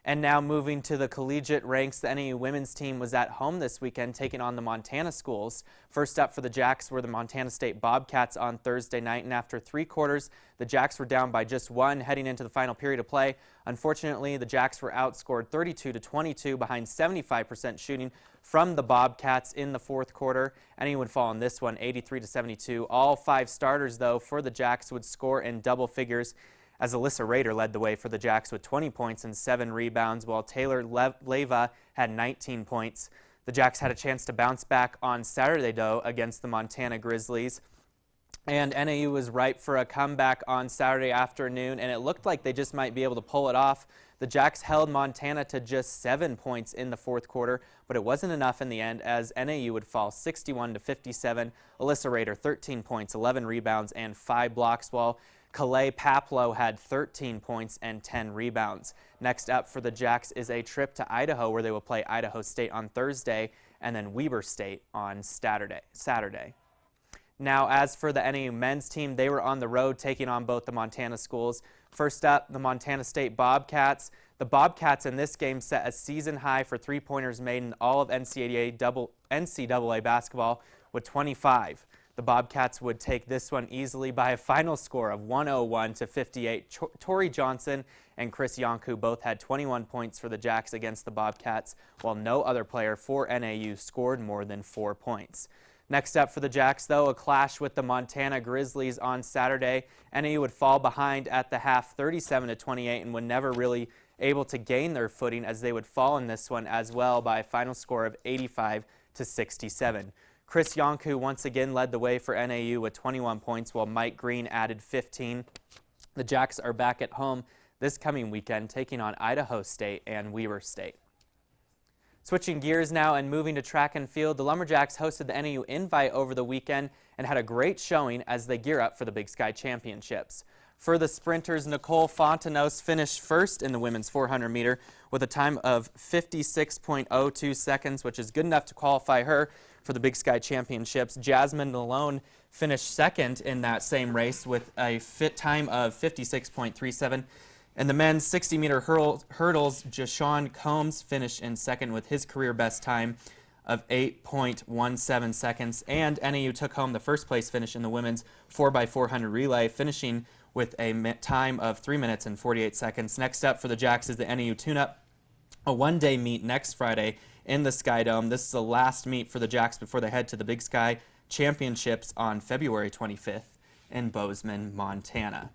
And now moving to the collegiate ranks, the NAU women's team was at home this weekend taking on the Montana schools. First up for the Jacks were the Montana State Bobcats on Thursday night, and after 3 quarters, the Jacks were down by just 1 heading into the final period of play. Unfortunately, the Jacks were outscored 32-22 behind 75% shooting from the Bobcats in the 4th quarter. NAU would fall in this one 83-72. All 5 starters, though, for the Jacks would score in double figures, as Alyssa Rader led the way for the Jacks with 20 points and 7 rebounds, while Taylor Leyva had 19 points. The Jacks had a chance to bounce back on Saturday, though, against the Montana Grizzlies. And NAU was ripe for a comeback on Saturday afternoon, and it looked like they just might be able to pull it off. The Jacks held Montana to just 7 points in the 4th quarter, but it wasn't enough in the end, as NAU would fall 61-57. Alyssa Rader 13 points, 11 rebounds, and 5 blocks, while Kaleigh Paplow had 13 points and 10 rebounds. Next up for the Jacks is a trip to Idaho, where they will play Idaho State on Thursday and then Weber State on Saturday. Now, as for the NAU men's team, they were on the road taking on both the Montana schools. First up, the Montana State Bobcats. The Bobcats in this game set a season high for three-pointers made in all of NCAA basketball with 25. The Bobcats would take this one easily by a final score of 101-58. Torry Johnson and Kris Yanku both had 21 points for the Jacks against the Bobcats, while no other player for NAU scored more than 4 points. Next up for the Jacks, though, a clash with the Montana Grizzlies on Saturday. NAU would fall behind at the half 37-28 and were never really able to gain their footing, as they would fall in this one as well by a final score of 85-67. Kris Yanku once again led the way for NAU with 21 points, while Mike Green added 15. The Jacks are back at home this coming weekend, taking on Idaho State and Weber State. Switching gears now and moving to track and field, the Lumberjacks hosted the NAU Invite over the weekend and had a great showing as they gear up for the Big Sky Championships. For the sprinters, Nicole Fontinos finished first in the women's 400-meter with a time of 56.02 seconds, which is good enough to qualify her for the Big Sky Championships. Jasmine Malone finished second in that same race with a time of 56.37. In the men's 60-meter hurdles, JaShawn Combs finished in second with his career best time of 8.17 seconds. And NAU took home the first place finish in the women's 4x400 relay, finishing with a time of 3 minutes and 48 seconds. Next up for the Jacks is the NAU Tune-Up, a one-day meet next Friday in the Sky Dome. This is the last meet for the Jacks before they head to the Big Sky Championships on February 25th in Bozeman, Montana.